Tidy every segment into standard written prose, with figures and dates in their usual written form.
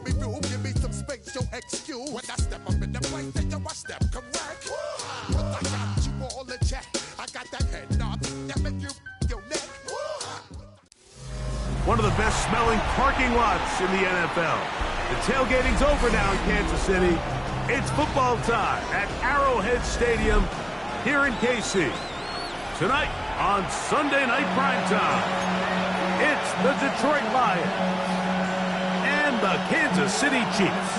give me room, give me some space, yo, excuse. When I step up in the place, then yo, I step correct. But I got you all in check. I got that head nod that make you your neck. One of the best smelling parking lots in the NFL. The tailgating's over now in Kansas City. It's football time at Arrowhead Stadium here in KC. Tonight on Sunday Night Primetime, it's the Detroit Lions and the Kansas City Chiefs.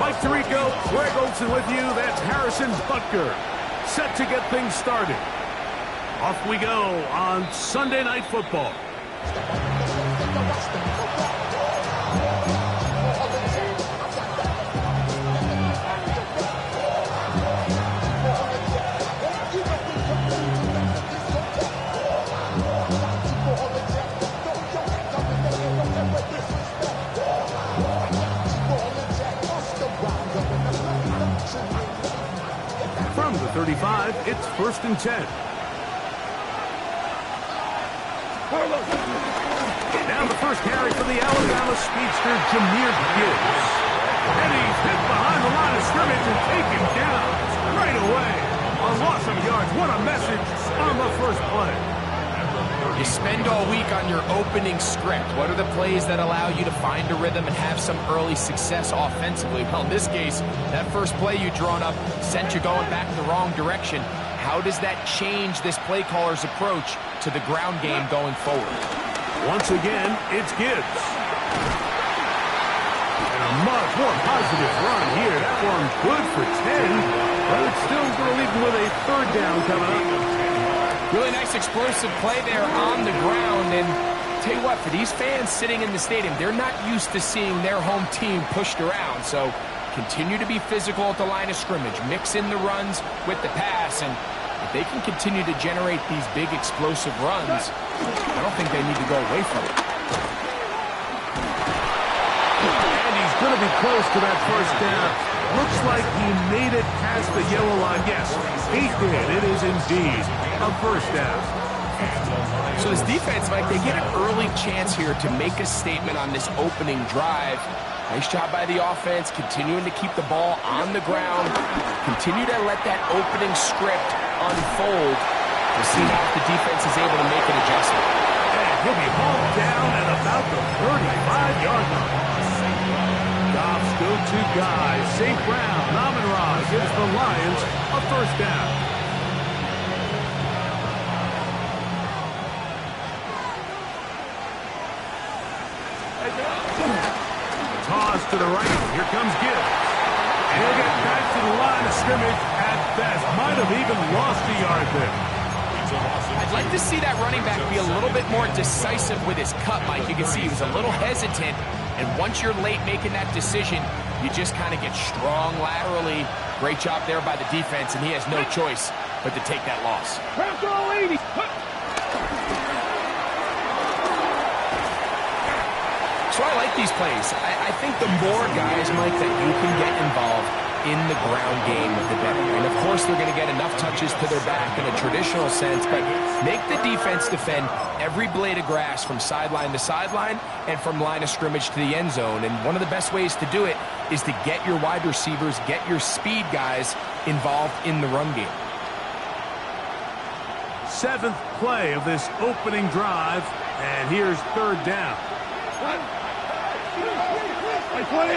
Mike Tirico, Greg Olsen with you. That's Harrison Butker, set to get things started. Off we go on Sunday Night Football. From the 35, it's 1st and 10. Now the first carry for the Alabama speedster, Jahmyr Gibbs. And he's hit behind the line of scrimmage and taken down right away. A loss of yards. What a message on the first play. You spend all week on your opening script. What are the plays that allow you to find a rhythm and have some early success offensively? Well, in this case, that first play you drawn up sent you going back the wrong direction. How does that change this play caller's approach to the ground game going forward? Once again, it's Gibbs. And a much more positive run here. That one good for 10, but it's still going to leave him with a 3rd down coming up. Really nice explosive play there on the ground. And tell you what, for these fans sitting in the stadium, they're not used to seeing their home team pushed around. So continue to be physical at the line of scrimmage. Mix in the runs with the pass. And if they can continue to generate these big explosive runs, I don't think they need to go away from it. And he's going to be close to that 1st down. Looks like he made it past the yellow line. Yes, he did. It is indeed a 1st down. So this defense, Mike, they get an early chance here to make a statement on this opening drive. Nice job by the offense, continuing to keep the ball on the ground. Continue to let that opening script unfold. We'll see how the defense is able to make an adjustment. And he'll be hauled down at about the 35-yard line. Goff's go-to guy, St. Brown, Amon-Ra gives the Lions a 1st down. Toss to the right. Here comes Gibbs. And he'll get back to the line of scrimmage at best. Might have even lost a yard there. I'd like to see that running back be a little bit more decisive with his cut, Mike. You can see he was a little hesitant. And once you're late making that decision, you just kind of get strong laterally. Great job there by the defense, and he has no choice but to take that loss. So I like these plays. I think the more guys, Mike, that you can get involved in the ground game, the better. And of course, they're going to get enough touches to their back in a traditional sense, but make the defense defend every blade of grass from sideline to sideline and from line of scrimmage to the end zone. And one of the best ways to do it is to get your wide receivers, get your speed guys involved in the run game. 7th play of this opening drive, and here's 3rd down. 20.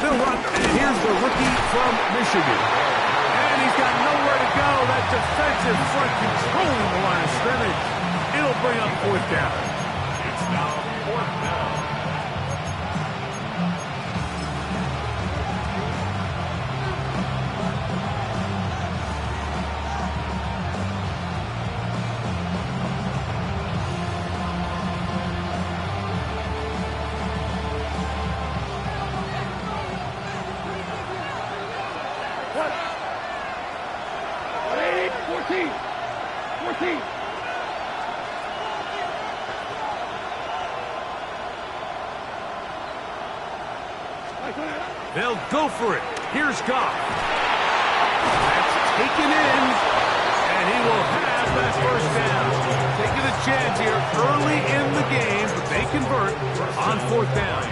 They'll run, and here's the rookie from Michigan. And he's got nowhere to go. That defensive front controlling the line of scrimmage. It'll bring up 4th down. It's now 4th down. 14. 14. They'll go for it. Here's Goff. That's taken in, and he will have that first down. Taking a chance here early in the game, but they convert on 4th down.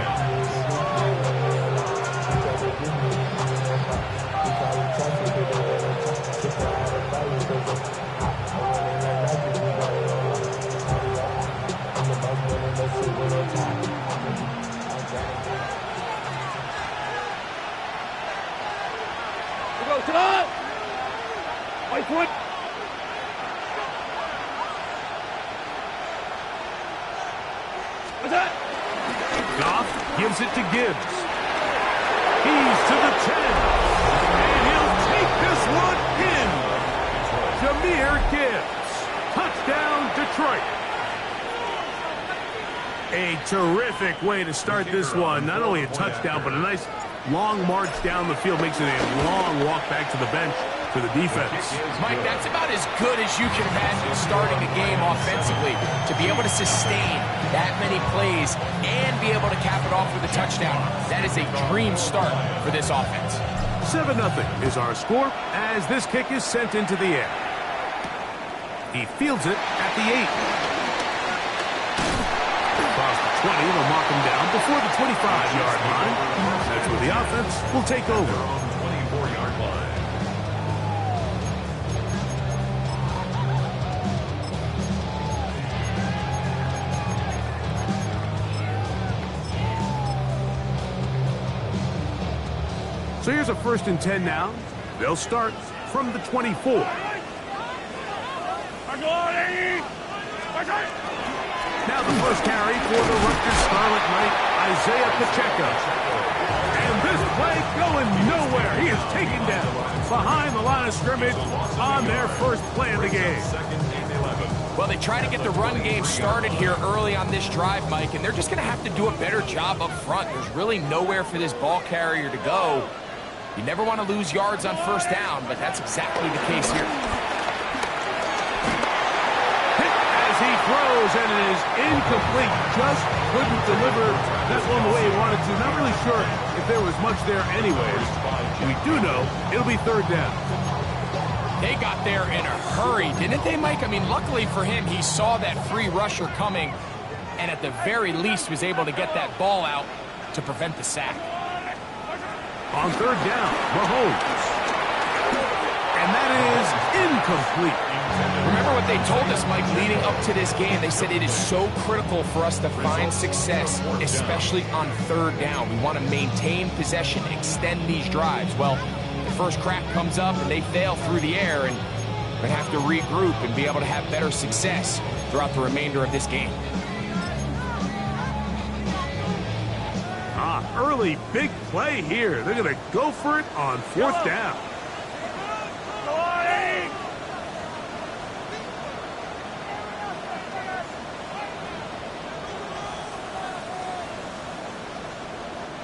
Whitewood. What's that? Goff gives it to Gibbs. He's to the 10. And he'll take this one in. Jahmyr Gibbs. Touchdown, Detroit. A terrific way to start this one. Not only a touchdown, but a nice long march down the field. Makes it a long walk back to the bench for the defense. Mike, that's about as good as you can imagine starting a game offensively. To be able to sustain that many plays and be able to cap it off with a touchdown. That is a dream start for this offense. 7-0 is our score as this kick is sent into the air. He fields it at the 8. Across the 20, they'll mark him down before the 25-yard line. That's where the offense will take over. 24-yard line. So here's a 1st and 10 now. They'll start from the 24. Now the first carry for the Rutgers Scarlet Knight, Isaiah Pacheco. And this play going nowhere. He is taken down behind the line of scrimmage on their first play of the game. Well, they try to get the run game started here early on this drive, Mike, and they're just going to have to do a better job up front. There's really nowhere for this ball carrier to go. You never want to lose yards on 1st down, but that's exactly the case here. He throws, and it is incomplete. Just couldn't deliver that one the way he wanted to. Not really sure if there was much there anyways. We do know it'll be 3rd down. They got there in a hurry, didn't they, Mike? I mean, luckily for him, he saw that free rusher coming, and at the very least was able to get that ball out to prevent the sack. On 3rd down, Mahomes. And that is incomplete. Remember what they told us, Mike, leading up to this game. They said it is so critical for us to find success, especially on 3rd down. We want to maintain possession, extend these drives. Well, the first crack comes up and they fail through the air, and they have to regroup and be able to have better success throughout the remainder of this game. Early big play here. They're going to go for it on 4th down.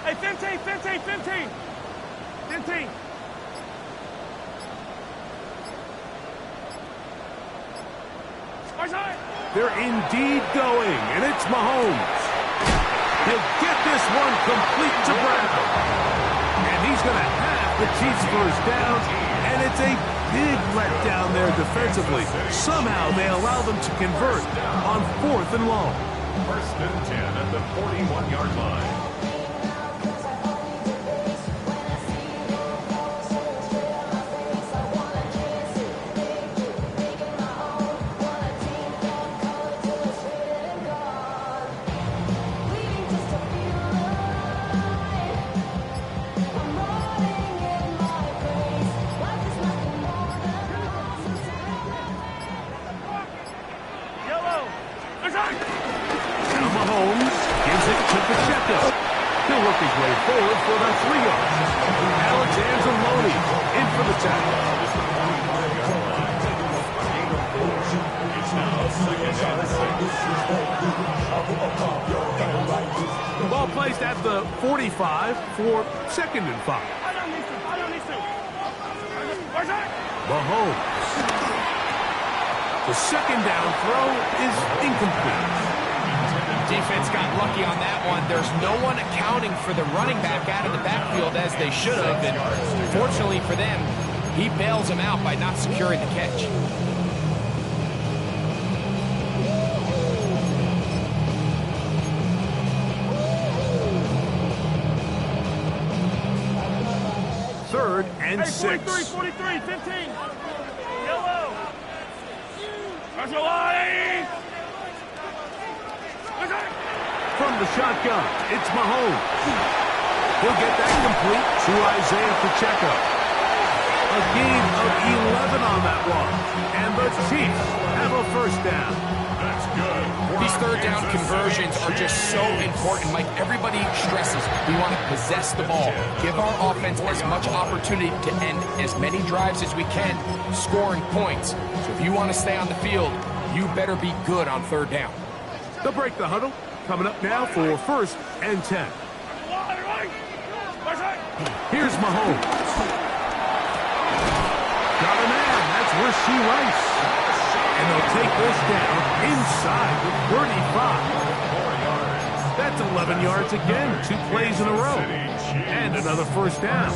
Hey, 15. They're indeed going, and it's Mahomes. He'll get this one complete to Brown. And he's going to have the Chiefs first down, and it's a big letdown there defensively. Somehow they allow them to convert on 4th and long. 1st and 10 at the 41-yard line. Mahomes gives it to Pacheco. He'll work his way forward for about 3 yards. Alexander Loney in for the tackle. The ball placed at the 45 for 2nd and 5. Mahomes The second down throw is incomplete. Defense got lucky on that one. There's no one accounting for the running back out of the backfield as they should have, and fortunately for them, he bails him out by not securing the catch. Third and Hey, 6. 43, 15. Yellow. That's a line. From the shotgun, it's Mahomes. He'll get that complete to Isaiah Pacheco. A gain of 11 on that one. And the Chiefs have a first down. That's good. These third down conversions are just so important, Mike. Everybody stresses we want to possess the ball, give our offense as much opportunity to end as many drives as we can, scoring points. So if you want to stay on the field, you better be good on third down. They'll break the huddle. Coming up now for first and 10. Here's Mahomes. Got a man. That's Rasheed Rice. And they'll take this down inside the 35. That's 11 yards again. 2 plays in a row. And another first down.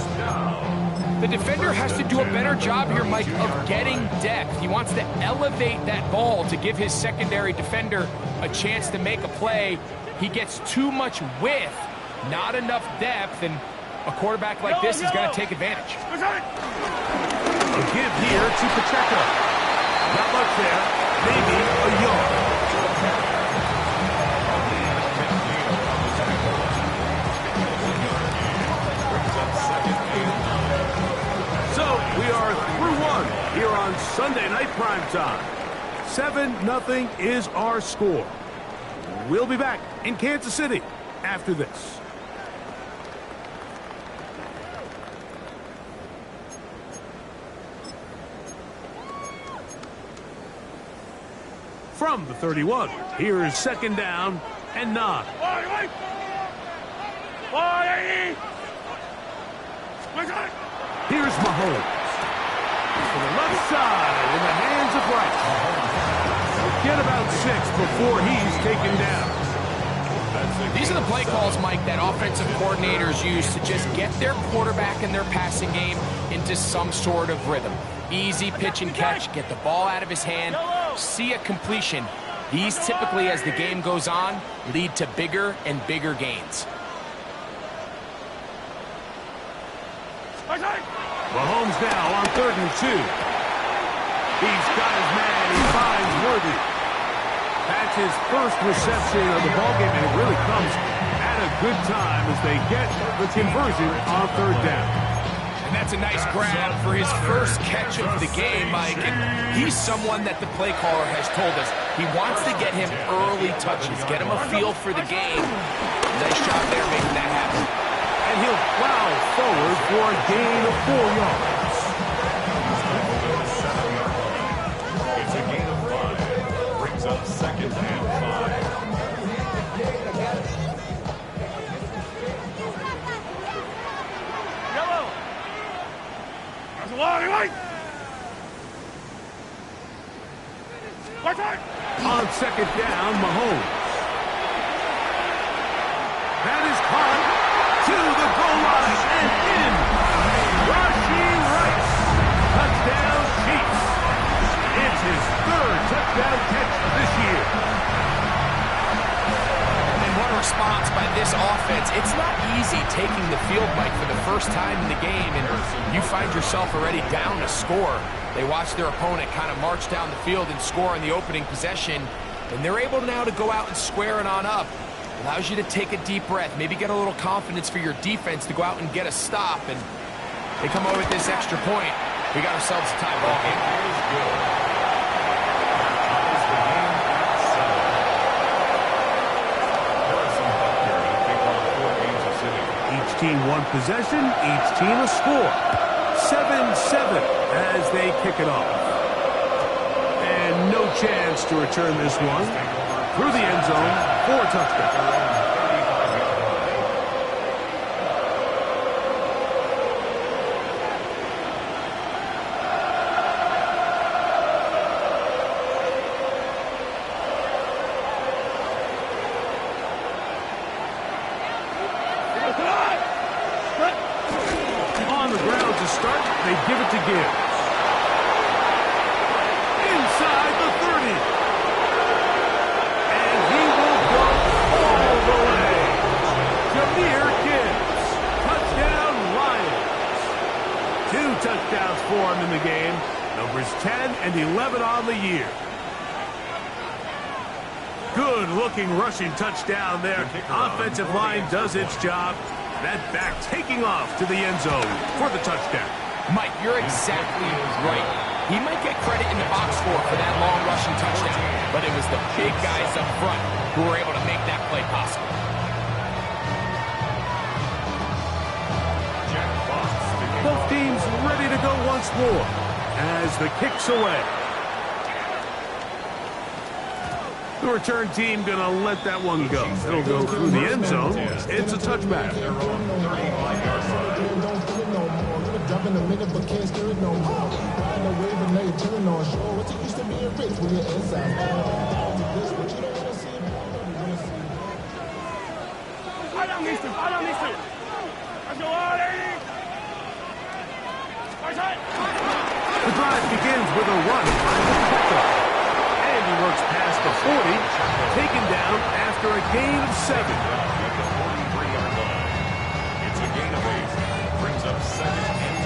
The defender has to do a better job here, Mike, of getting depth. He wants to elevate that ball to give his secondary defender a chance to make a play. He gets too much width, not enough depth, and a quarterback like this is going to take advantage. A give here to Pacheco. Not much there. Maybe a yard. So we are through one here on Sunday Night Primetime. 7-0 is our score. We'll be back in Kansas City after this. From the 31, here is second down and 9. Here's Mahomes. To the left side in the hands of Rice. Get about 6 before he's taken down. These are the play calls, Mike, that offensive coordinators use to just get their quarterback and their passing game into some sort of rhythm. Easy pitch and catch, get the ball out of his hand, see a completion. These typically, as the game goes on, lead to bigger and bigger gains. Mahomes now on 3rd and 2. He's got his man. He finds Worthy. That's his first reception of the ballgame, and it really comes at a good time as they get the conversion on 3rd down. And that's a nice grab for his first catch of the game, Mike. And he's someone that the play caller has told us he wants to get him early touches, get him a feel for the game. Nice job there making that happen. And he'll plow forward for a gain of 4 yards. It's a gain of 5. Brings up 2nd and 5. Yellow. That's a line, right? On 2nd down, Mahomes. That is caught to the goal line and in. Rasheed Rice. Touchdown, Chiefs. It's his 3rd touchdown catch this year. And what a response by this offense. It's not easy taking the field, Mike, for the first time in the game, and you find yourself already down to score. They watch their opponent kind of march down the field and score in the opening possession, and they're able now to go out and square it on up. Allows you to take a deep breath, maybe get a little confidence for your defense to go out and get a stop, and they come away with this extra point. We got ourselves a tie ball game. Each team one possession, each team a score. 7-7 as they kick it off. And no chance to return this one. Through the end zone for a touchdown. They give it to Gibbs. Inside the 30. And he will go all the way. Jahmyr Gibbs. Touchdown, Lions. 2 touchdowns for him in the game. Numbers 10 and 11 on the year. Good-looking rushing touchdown there. Offensive line does its job. That back taking off to the end zone for the touchdown. Mike, you're exactly right. He might get credit in the box score for that long rushing touchdown, but it was the big guys up front who were able to make that play possible. Both teams ready to go once more as the kick's away. The return team going to let that one go. It'll go through the end zone. It's a touchback. The drive begins with a run by the pickup. And he works past the 40, taken down after a gain of 7. It's a gain of 8. Brings up 2nd and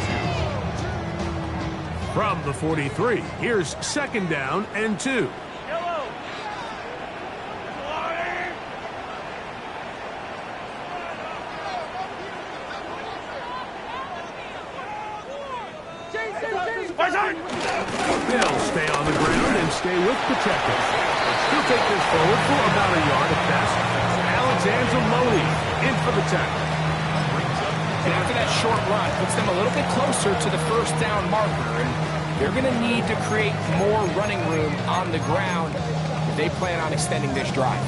2. From the 43, here's 2nd down and 2. They'll stay on the ground and stay with protectors. He'll take this forward for about a yard at best. Alexander Loney in for the tackle. And after that short run, puts them a little bit closer to the 1st down marker, and they're going to need to create more running room on the ground if they plan on extending this drive.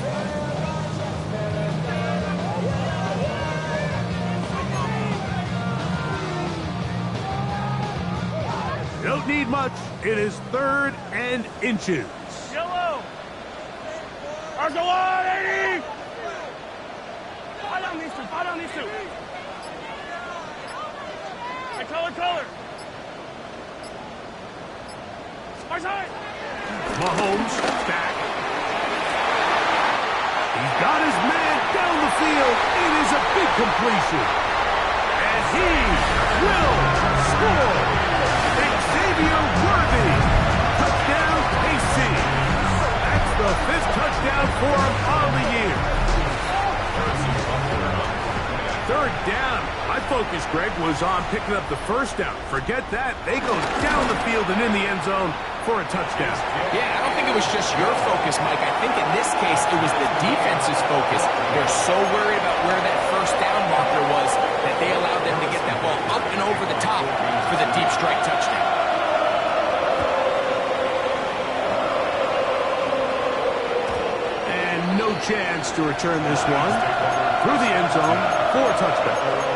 Don't need much. It is 3rd and inches. Yellow. There's a line, 80. Fight on these two. Fight on these two. Hey, color. Side. Mahomes back. He's got his man down the field. It is a big completion. And he will score. Xavier Worthy. Touchdown, KC. That's the 5th touchdown for him on the year. 3rd down. My focus, Greg, was on picking up the 1st down. Forget that. They go down the field and in the end zone for a touchdown. Yeah, I don't think it was just your focus, Mike. I think in this case, it was the defense's focus. They're so worried about where that 1st down marker was that they allowed them to get that ball up and over the top for the deep strike touchdown. And no chance to return this one through the end zone for a touchdown.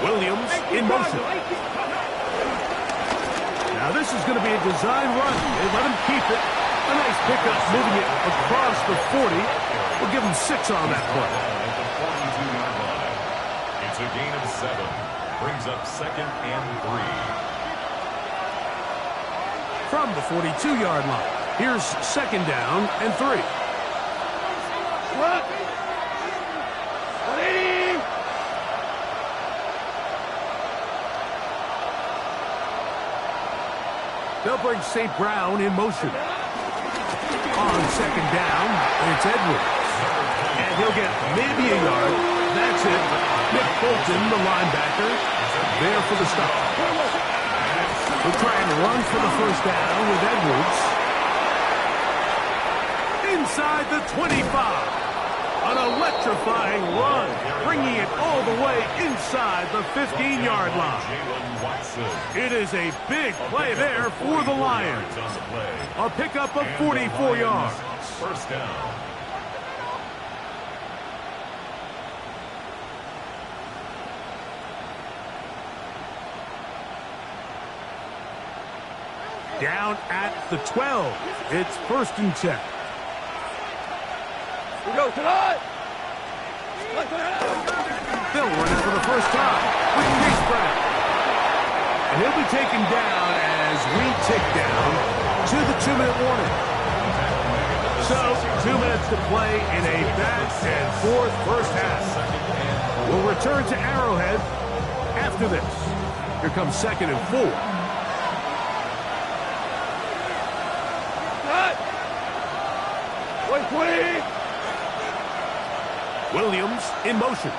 Williams in motion. Now this is going to be a design run. They let him keep it. A nice pickup moving it across the 40. We'll give him 6 on that play. It's a gain of 7. Brings up 2nd and 3. From the 42-yard line, here's 2nd down and 3. What? They'll bring St. Brown in motion. On 2nd down, it's Edwards. And he'll get maybe a yard. That's it. Nick Bolton, the linebacker, there for the stop. We'll try and run for the 1st down with Edwards. Inside the 25. An electrifying run, bringing it all the way inside the 15-yard line. It is a big play there for the Lions. A pickup of 44 yards. 1st down. Down at the 12. It's 1st and 10. We go tonight. They'll run it for the first time with Chase Brown. And he'll be taken down as we tick down to the 2-minute warning. So, 2 minutes to play in a back-and-forth first half. We'll return to Arrowhead after this. Here comes 2nd and 4. Cut. 120. Williams in motion.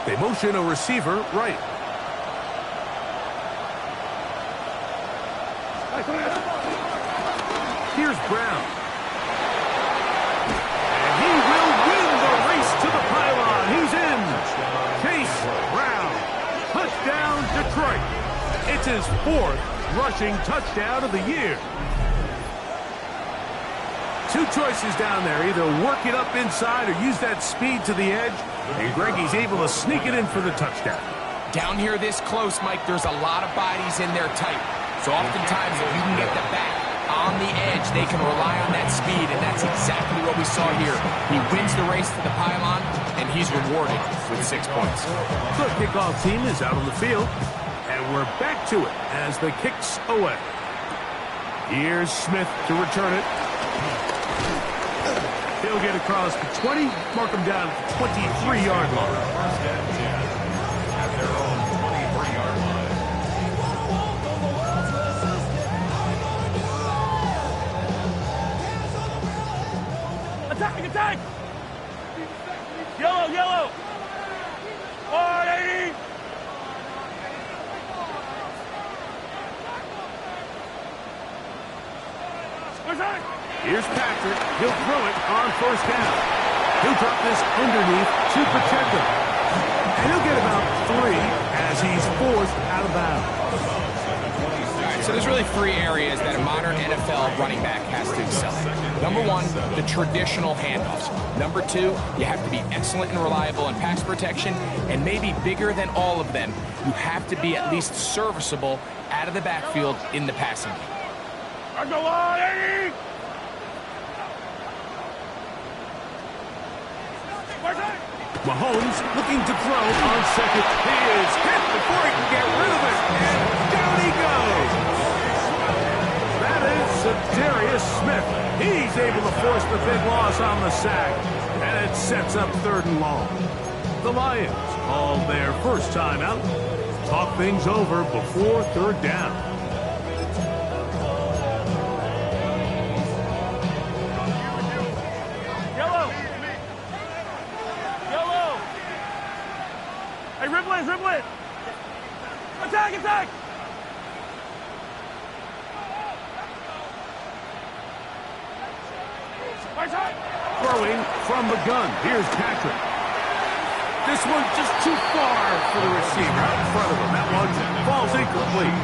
They motion a receiver right. Here's Brown. And he will win the race to the pylon. He's in. Chase Brown. Touchdown, Detroit. It's his 4th rushing touchdown of the year. 2 choices down there. Either work it up inside or use that speed to the edge. And Greggy's able to sneak it in for the touchdown. Down here this close, Mike, there's a lot of bodies in there tight. So oftentimes, if you can get the back on the edge, they can rely on that speed, and that's exactly what we saw here. He wins the race to the pylon, and he's rewarded with 6 points. The kickoff team is out on the field, and we're back to it as the kick's away. Here's Smith to return it. He'll get across the 20, mark him down at the 23-yard line. 1st and 10 at their own 23-yard line. Attack! Yellow! 180! Here's Patrick. He'll throw it on 1st down. He'll drop this underneath to protect him. And he'll get about 3 as he's forced out of bounds. All right, so there's really 3 areas that a modern NFL running back has to excel in. Number 1, the traditional handoffs. Number 2, you have to be excellent and reliable in pass protection. And maybe bigger than all of them, you have to be at least serviceable out of the backfield in the passing game. Mahomes looking to throw on 2nd. He is hit before he can get rid of it. And down he goes. That is Darius Smith. He's able to force the big loss on the sack. And it sets up 3rd and long. The Lions call their first timeout. Talk things over before 3rd down. Dribble it! Attack! Throwing from the gun. Here's Patrick. This one's just too far for the receiver out in front of him. That one falls incomplete.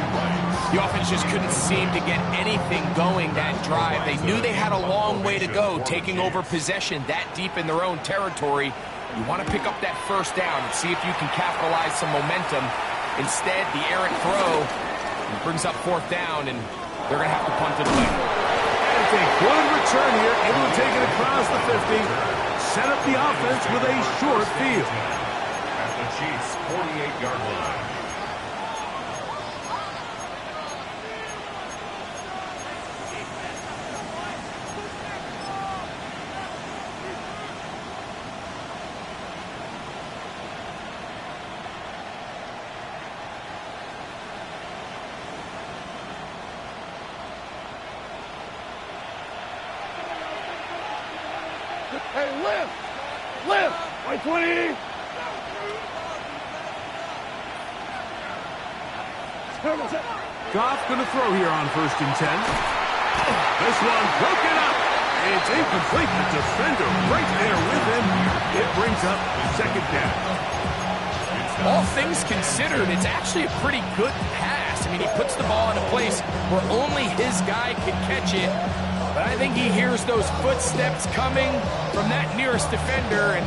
The offense just couldn't seem to get anything going that drive. They knew they had a long way to go, taking over possession that deep in their own territory. You want to pick up that 1st down and see if you can capitalize some momentum. Instead, the errant throw brings up 4th down, and they're going to have to punt it away. And it's a good return here, able to take it across the 50. Set up the offense with a short field. At the Chiefs' 48-yard line. Hey, lift! 120! Goff going to throw here on 1st and 10. This one broken up. It's incomplete. The defender right there with him. It brings up 2nd down. All things considered, it's actually a pretty good pass. I mean, he puts the ball in a place where only his guy can catch it. But I think he hears those footsteps coming from that nearest defender, and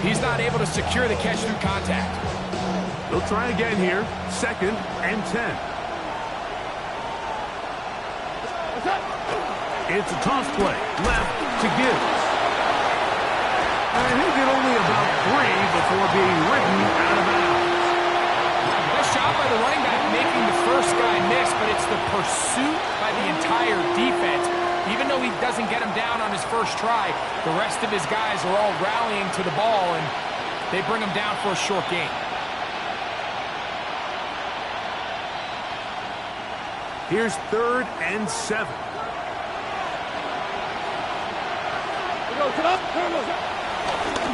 he's not able to secure the catch through contact. They'll try again here. 2nd and 10. It's a toss play. Left to Gibbs. And he'll get only about 3 before being ridden out of bounds. Nice job by the running back making the first guy miss, but it's the pursuit by the entire defense. Even though he doesn't get him down on his first try, the rest of his guys are all rallying to the ball, and they bring him down for a short gain. Here's 3rd and 7.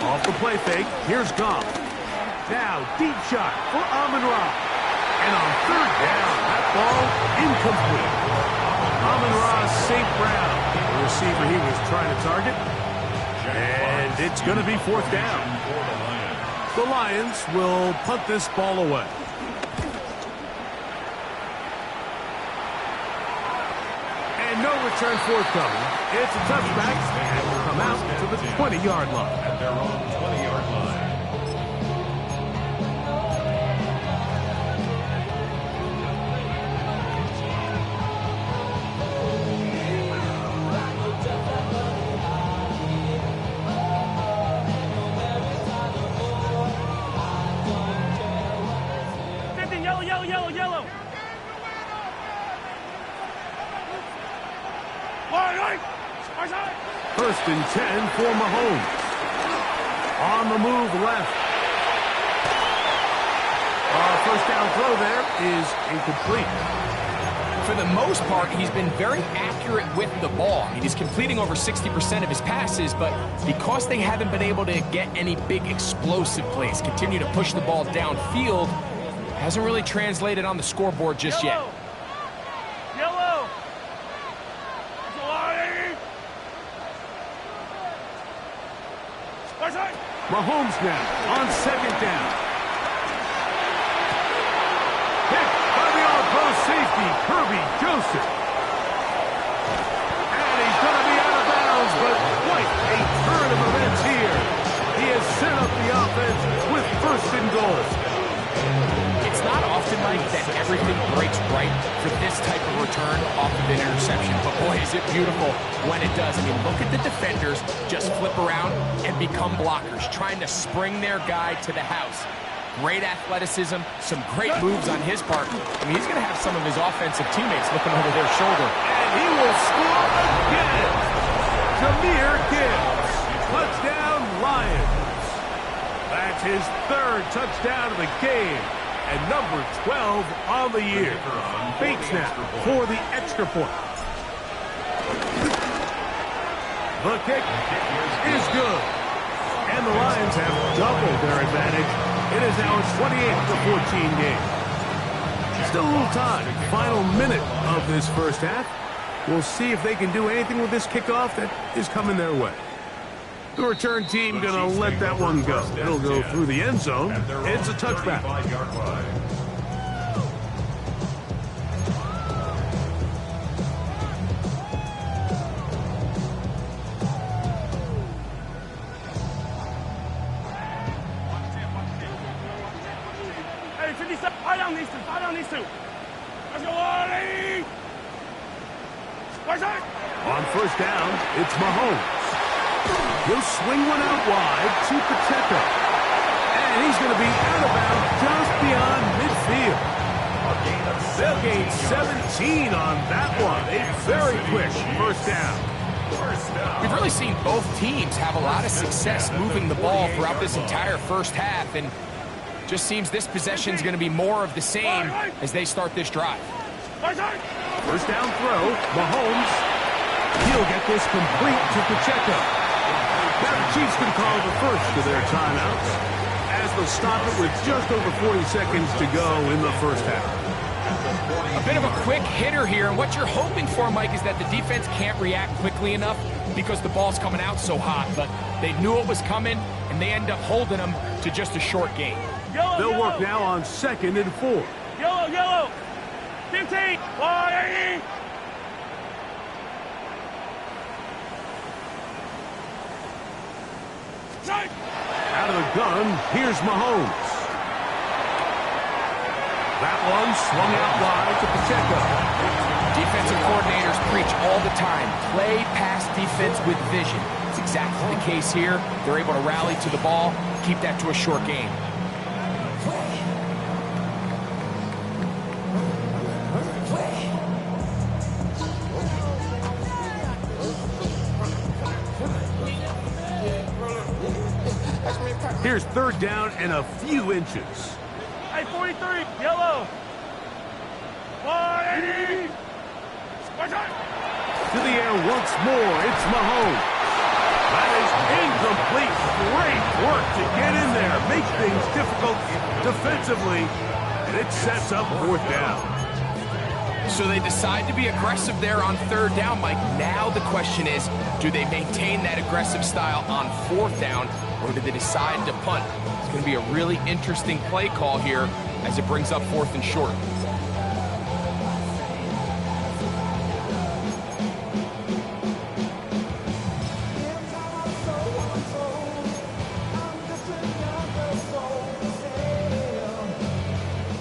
Off the play fake, here's Goff. Now, deep shot for Amon-Ra. And on 3rd down, that ball incomplete. Amon-Ra St. Brown, the receiver he was trying to target. And it's going to be 4th down. The Lions will punt this ball away. And no return forthcoming. It's a touchback and will come out to the 20-yard line. At their own 20-yard line. Yellow. 1st and 10 for Mahomes. On the move left. Our first down throw there is incomplete. For the most part, he's been very accurate with the ball. I mean, he's completing over 60% of his passes, but because they haven't been able to get any big explosive plays, continue to push the ball downfield, hasn't really translated on the scoreboard just yet. Yellow. Mahomes now on 2nd down. Picked by the all-pro safety, Kirby Joseph. And he's going to be out of bounds, but quite a turn of events here. He has set up the offense with 1st and goal. It's not often, Mike, that everything breaks right for this type of return off of an interception. But boy, is it beautiful when it does. I mean, look at the defenders just flip around and become blockers, trying to spring their guy to the house. Great athleticism, some great moves on his part. I mean, he's going to have some of his offensive teammates looking over their shoulder. And he will score again. Jahmyr Gibbs. Touchdown, Lions. That's his 3rd touchdown of the game. And number 12 on the year. Fake snap for the extra point. The kick is good. And the Lions have doubled their advantage. It is now a 28-14 game. Still a little time. Final minute of this first half. We'll see if they can do anything with this kickoff that is coming their way. The return team going to let that one go. It'll go through the end zone. It's a touchback. Hey, 57, fight on these two. Let's go, Ollie! On 1st down, it's Mahomes. He'll swing one out wide to Pacheco. And he's going to be out of bounds just beyond midfield. They'll gain 17 on that one. A very quick 1st down. We've really seen both teams have a lot of success moving the ball throughout this entire first half, and just seems this possession is going to be more of the same as they start this drive. 1st down throw, Mahomes. He'll get this complete to Pacheco. Now the Chiefs can call the first of their timeouts as they'll stop it with just over 40 seconds to go in the first half. A bit of a quick hitter here, and what you're hoping for, Mike, is that the defense can't react quickly enough because the ball's coming out so hot, but they knew it was coming, and they end up holding them to just a short gain. They'll work now on 2nd and 4. Yellow. 15. 180. Out of the gun, here's Mahomes. That one swung out wide to Pacheco. Defensive coordinators preach all the time, play pass defense with vision. It's exactly the case here. They're able to rally to the ball, keep that to a short game. Here's third down and a few inches. Hey, 43, yellow. 180. To the air once more, it's Mahomes. That is incomplete. Great work to get in there, make things difficult defensively, and it sets up fourth down. So they decide to be aggressive there on third down, Mike. Now the question is, do they maintain that aggressive style on fourth down, or do they decide to punt? It's going to be a really interesting play call here as it brings up fourth and short.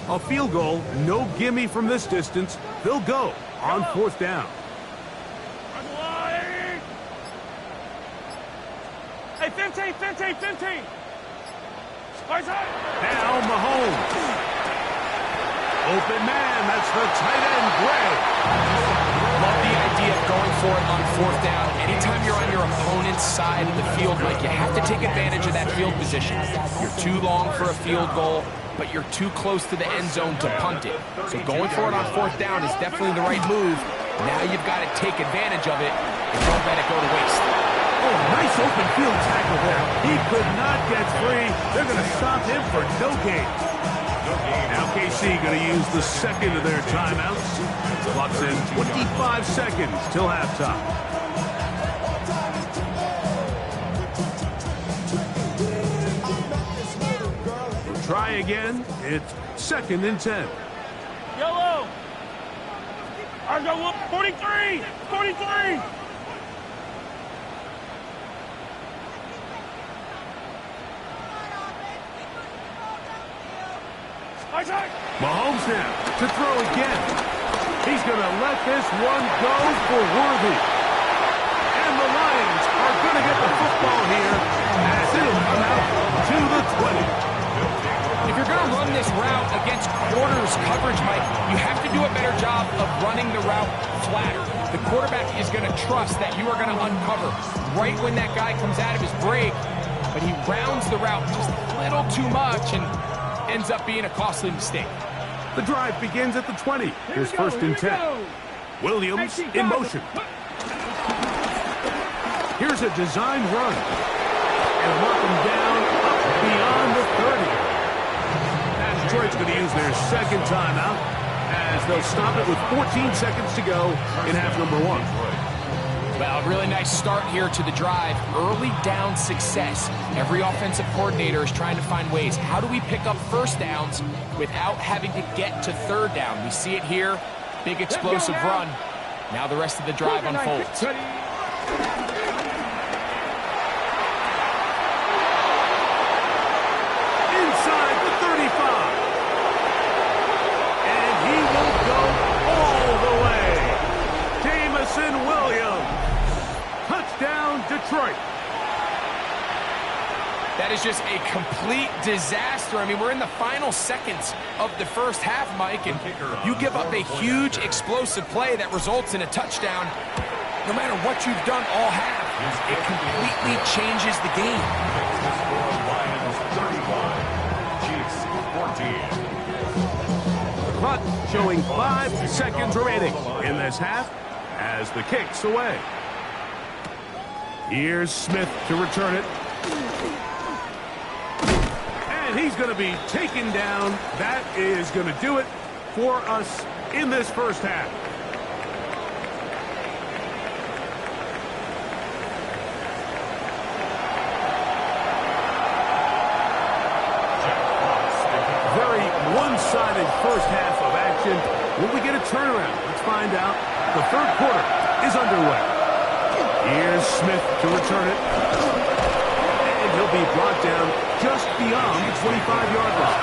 A field goal, no gimme from this distance. They'll go on fourth down. Hey, 15. Now Mahomes. Open man, that's the tight end, Gray. Love the idea of going for it on fourth down. Anytime you're on your opponent's side of the field, Mike, you have to take advantage of that field position. You're too long for a field goal, but you're too close to the end zone to punt it. So going for it on fourth down is definitely the right move. Now you've got to take advantage of it and don't let it go to waste. Oh, nice open field tackle there. He could not get free. They're going to stop him for no gain. Now KC going to use the second of their timeouts. Clock's in 25 seconds till halftime. Try again. It's 2nd and 10. Yellow. Argo 43. Mahomes now to throw again. He's going to let this one go for Worthy. And the Lions are going to get the football here as it'll come out to the 20. If you're going to run this route against quarters coverage, Mike, you have to do a better job of running the route flatter. The quarterback is going to trust that you are going to uncover right when that guy comes out of his break, but he rounds the route just a little too much and ends up being a costly mistake. The drive begins at the 20. Here's 1st and 10. Williams in motion. Here's a design run. And mark him down up beyond the 30. Detroit's going to use their second timeout as they'll stop it with 14 seconds to go in half number 1. Well, a really nice start here to the drive. Early down success. Every offensive coordinator is trying to find ways. How do we pick up first downs without having to get to third down? We see it here. Big explosive run. Now the rest of the drive unfolds. Inside the 35. And he will go all the way. Jamison Williams. Touchdown, Detroit. That is just a complete disaster. I mean, we're in the final seconds of the first half, Mike, and you give up a huge explosive play that results in a touchdown. No matter what you've done all half, it completely changes the game. Lions 31, Chiefs 14. The clock showing 5 seconds remaining in this half as the kick's away. Here's Smith to return it. And he's going to be taken down. That is going to do it for us in this first half. Very one-sided first half of action. Will we get a turnaround? Let's find out. The third quarter is underway. Here's Smith to return it. And he'll be brought down just beyond the 25-yard line.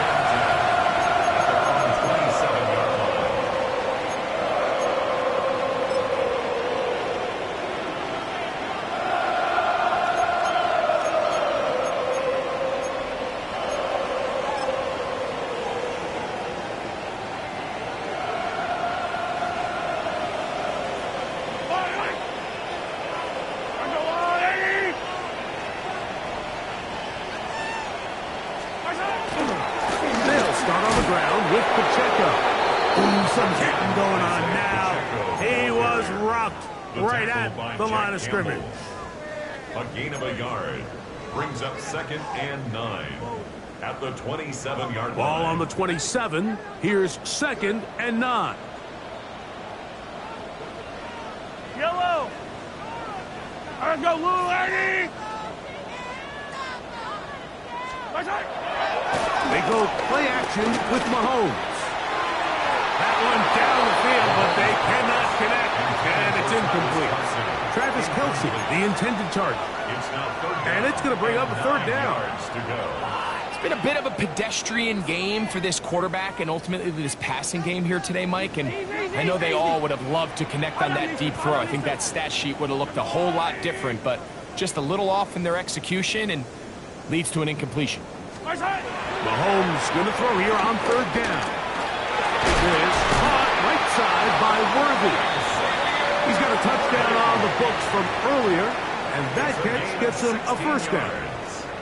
the ground with Pacheco. Ooh, some hitting going on now. He was rocked right at the line of scrimmage. A gain of a yard brings up 2nd and 9 at the 27-yard line. Ball on the 27. Here's 2nd and 9. Yellow. Let's go, Lou, Eddie. They go play action with Mahomes. That one down the field, but they cannot connect, and it's incomplete. Travis Kelce, the intended target. And it's going to bring up a 3rd down. It's been a bit of a pedestrian game for this quarterback and ultimately this passing game here today, Mike. And I know they all would have loved to connect on that deep throw. I think that stat sheet would have looked a whole lot different, but just a little off in their execution and leads to an incompletion. Mahomes going to throw here on 3rd down. This caught right side by Worthy. He's got a touchdown on the books from earlier, and that catch gets him a 1st down.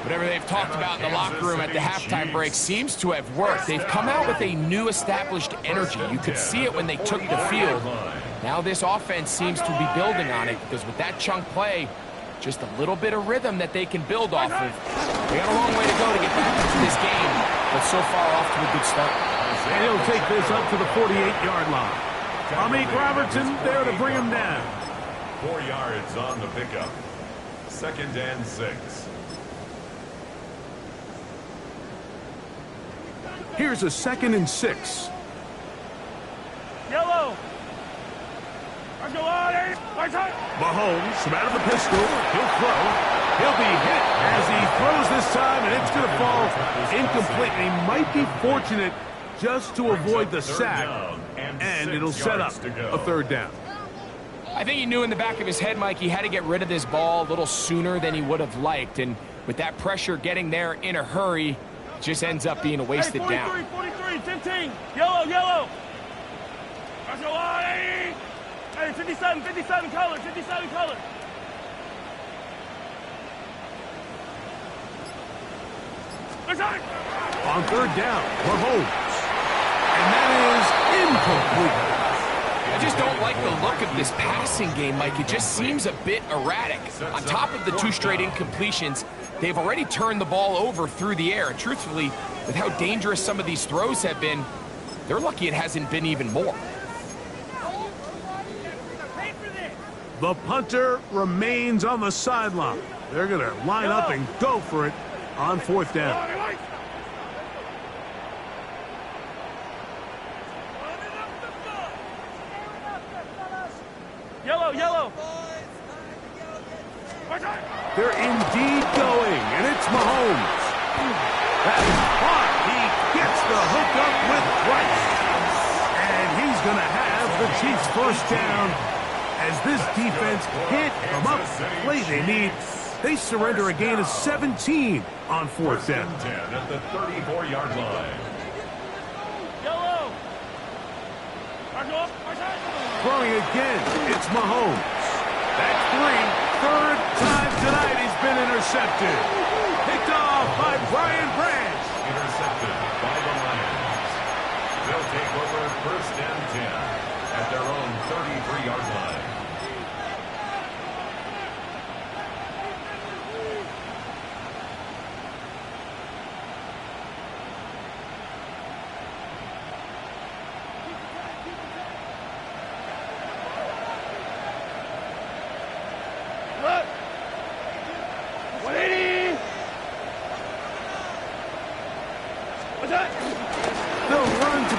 Whatever they've talked about in the locker room at the halftime break seems to have worked. They've come out with a new established energy. You could see it when they took the field. Now this offense seems to be building on it because with that chunk play, just a little bit of rhythm that they can build off of. They got a long way to go to get back into this game, but so far off to a good start. And he'll take this up to the 48-yard line. Amik Robertson there to bring him down. 4 yards on the pickup. 2nd and 6. Here's a 2nd and 6. Yellow. Let's go, Eddie. Mahomes from out of the pistol. He'll throw. He'll be hit as he throws this time, and it's going to fall incomplete. He might be fortunate just to avoid the sack, and it'll set up a 3rd down. I think he knew in the back of his head, Mike, he had to get rid of this ball a little sooner than he would have liked, and with that pressure getting there in a hurry, it just ends up being a wasted down. 43, 15. Yellow, yellow. Let's go, Eddie. Hey, 57 color, 57 color. On 3rd down, Mahomes. And that is incomplete. I just don't like the look of this passing game, Mike. It just seems a bit erratic. On top of the 2 straight incompletions, they've already turned the ball over through the air. And truthfully, with how dangerous some of these throws have been, they're lucky it hasn't been even more. The punter remains on the sideline. They're going to line up and go for it on 4th down. Yellow, yellow. They're indeed going, and it's Mahomes. That is caught. He gets the hook up with Price. And he's going to have the Chiefs' 1st down. As this defense can't come up with the play they need, they surrender a gain of 17 on 4th down. 10 at the 34-yard line. Yellow. Throwing again, it's Mahomes. That's 3. 3rd time tonight he's been intercepted. Picked off by Brian Branch. Intercepted by the Lions. They'll take over 1st and 10 at their own 33-yard line.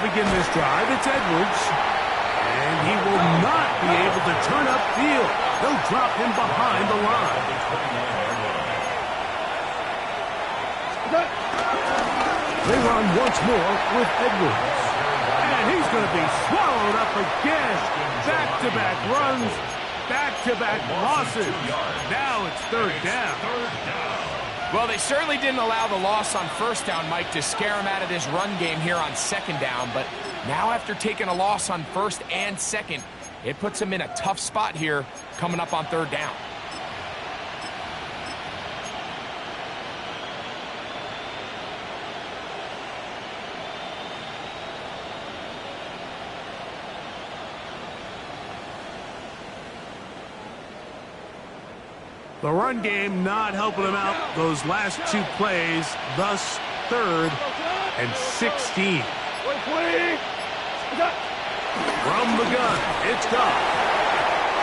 Begin this drive, it's Edwards, and he will not be able to turn upfield. They'll drop him behind the line. They run once more with Edwards, and he's going to be swallowed up again. Back-to-back runs, back-to-back losses. Now it's 3rd down. Well, they certainly didn't allow the loss on 1st down, Mike, to scare him out of this run game here on 2nd down. But now after taking a loss on 1st and 2nd, it puts him in a tough spot here coming up on 3rd down. The run game not helping them out those last 2 plays, thus 3rd and 16. From the gun, it's gone.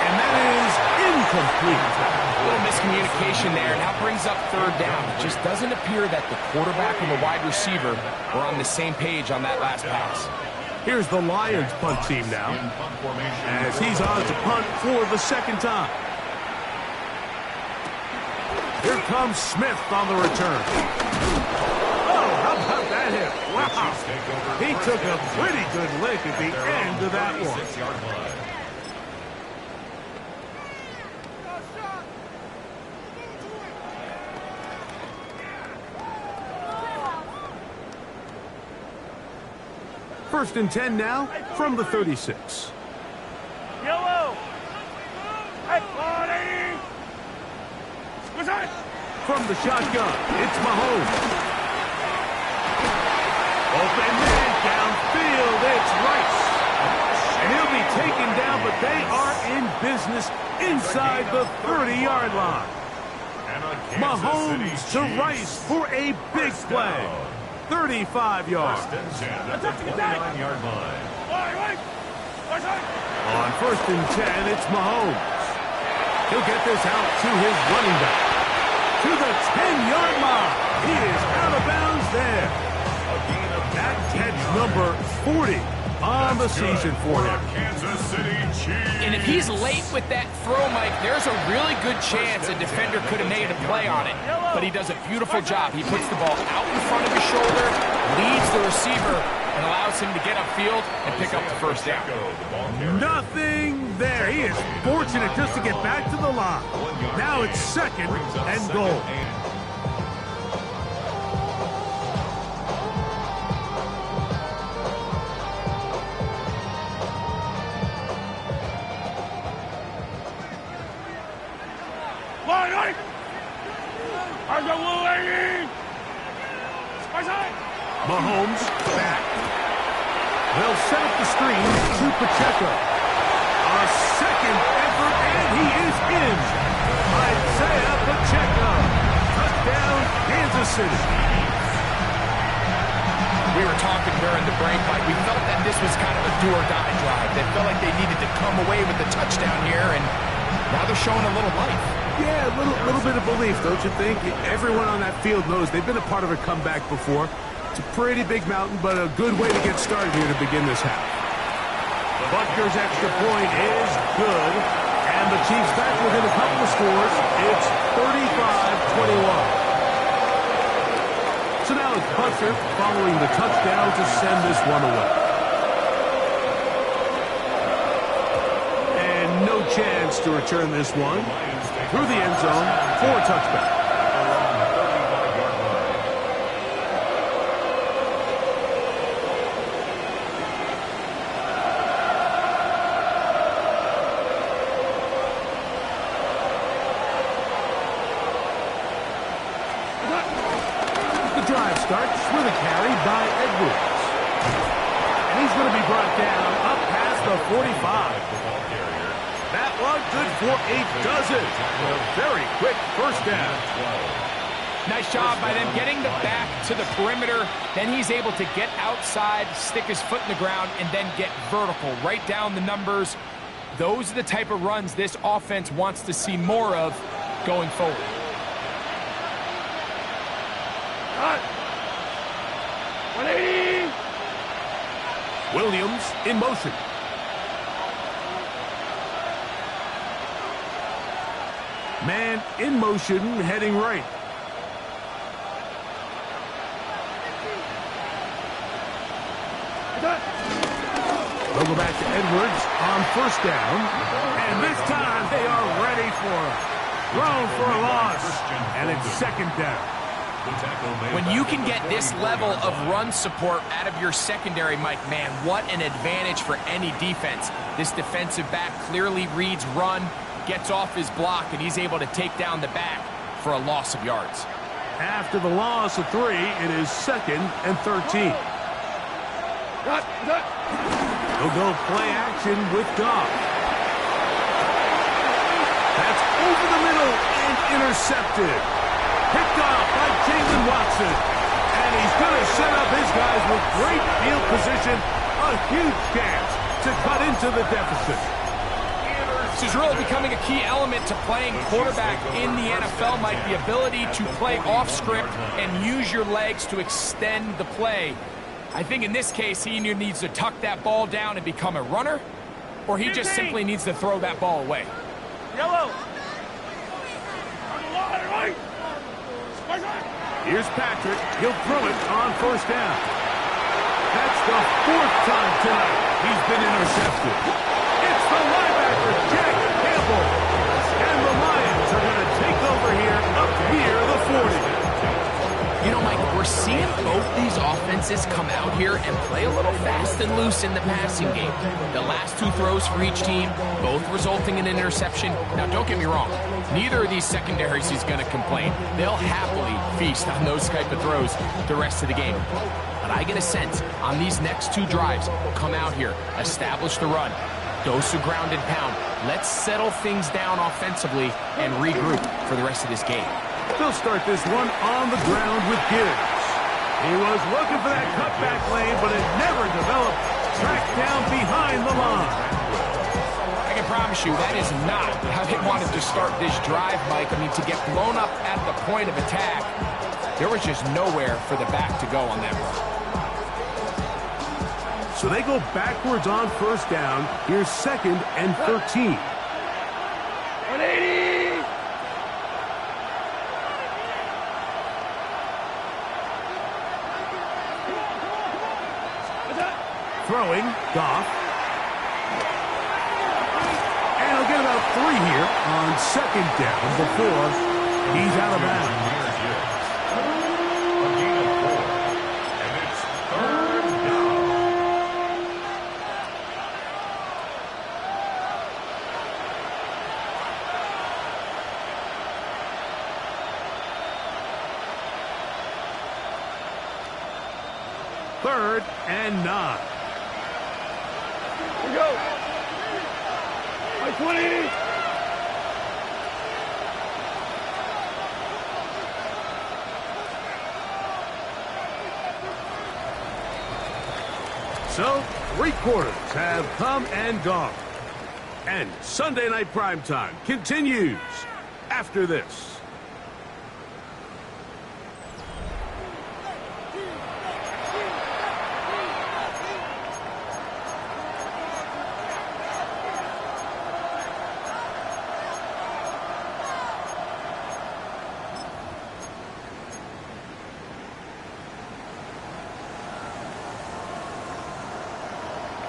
And that is incomplete. A little miscommunication there, and that brings up 3rd down. It just doesn't appear that the quarterback and the wide receiver were on the same page on that last pass. Here's the Lions punt team now, as he's on to punt for the 2nd time. Here comes Smith on the return. Oh, how about that hit? Wow. He took a pretty good lick at the end of that one. First and 10 now from the 36. Yellow. Hey, From the shotgun, it's Mahomes. Open man downfield, it's Rice. And he'll be taken down, but they are in business inside the 30-yard line. Mahomes to Rice for a big play. 35 yards. First and 10 at the 29-yard line. On first and 10, it's Mahomes. He'll get this out to his running back. To the 10-yard line. He is out of bounds there. That catch number 40 on the season for him. Kansas City Chiefs. And if he's late with that throw, Mike, there's a really good chance a defender could have made a play on it. But he does a beautiful job. He puts the ball out in front of his shoulder, leads the receiver, and allows him to get upfield and pick up the first down. Nothing there. He is fortunate just to get back to the line. Now it's 2nd and goal. Mahomes back. They'll set up the screen to Pacheco. A 2nd effort, and he is in. Isaiah Pacheco. Touchdown, Kansas City. We were talking during the break, Mike. We felt that this was kind of a do-or-die drive. They felt like they needed to come away with the touchdown here, and now they're showing a little life. Yeah, a little bit of belief, don't you think? Everyone on that field knows they've been a part of a comeback before. It's a pretty big mountain, but a good way to get started here to begin this half. Butker's extra point is good, and the Chiefs back within a couple of scores. It's 35-21. So now it's Butker following the touchdown to send this one away. And no chance to return this one through the end zone for a touchback. Starts with a carry by Edwards. And he's going to be brought down up past the 45. That one good for a dozen. A very quick first down. Nice job by them getting the back to the perimeter. Then he's able to get outside, stick his foot in the ground, and then get vertical. Right down the numbers. Those are the type of runs this offense wants to see more of going forward. Williams in motion. Man in motion, heading right. They'll go back to Edwards on first down. And this time they are ready for it. Thrown for a loss. And it's 2nd down. When you can get this level of run support out of your secondary, Mike, man, what an advantage for any defense. This defensive back clearly reads run, gets off his block, and he's able to take down the back for a loss of yards. After the loss of 3, it is 2nd and 13. They'll go play action with Goff. That's over the middle and intercepted. Picked off by Jalen Watson. And he's going to set up his guys with great field position. A huge chance to cut into the deficit. This is really becoming a key element to playing quarterback in the NFL, Mike. The ability to play off script and use your legs to extend the play. I think in this case, he either needs to tuck that ball down and become a runner, or he just simply needs to throw that ball away. Yellow. Here's Patrick. He'll throw it on first down. That's the 4th time tonight he's been intercepted. It's the linebacker, Jack Campbell. And the Lions are going to take over here up near the 40. You know, Mike, we're seeing both these offenses come out here and play a little fast and loose in the passing game. The last 2 throws for each team, both resulting in an interception. Now, don't get me wrong. Neither of these secondaries is going to complain. They'll happily feast on those type of throws the rest of the game. But I get a sense on these next 2 drives, come out here, establish the run, dose of ground and pound. Let's settle things down offensively and regroup for the rest of this game. They'll start this one on the ground with Gibbs. He was looking for that cutback lane, but it never developed. Tracked down behind the line. I can promise you that is not how they wanted to start this drive, Mike. I mean, to get blown up at the point of attack, there was just nowhere for the back to go on that run. So they go backwards on first down. Here's 2nd and 13. 180. Throwing, Goff. And he'll get about 3 here on 2nd down before he's out of bounds. A gain of 4. And it's 3rd down. Third and 9. Go. 20. So, 3 quarters have come and gone. And Sunday Night Primetime continues after this.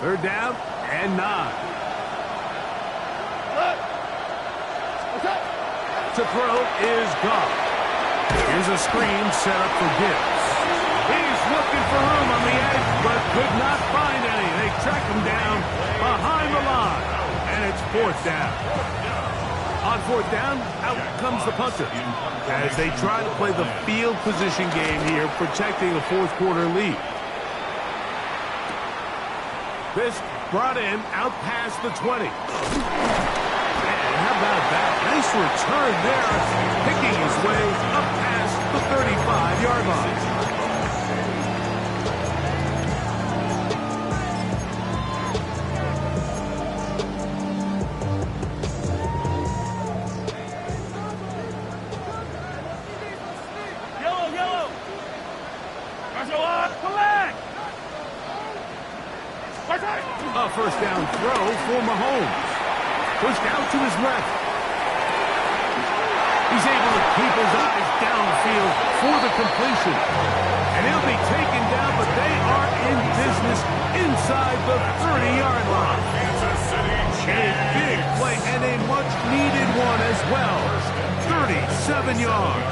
Third down and 9. To throw is Goff. Here's a screen set up for Gibbs. He's looking for room on the edge, but could not find any. They track him down behind the line, and it's 4th down. On 4th down, out comes the punter as they try to play the field position game here, protecting a 4th quarter lead. This brought in out past the 20. And how about that? Nice return there, picking his way up past the 35-yard line. Yellow. Come back. A first down throw for Mahomes. Pushed out to his left. He's able to keep his eyes downfield for the completion. And he'll be taken down, but they are in business inside the 30-yard line. Kansas City A big play and a much-needed one as well. 37 yards.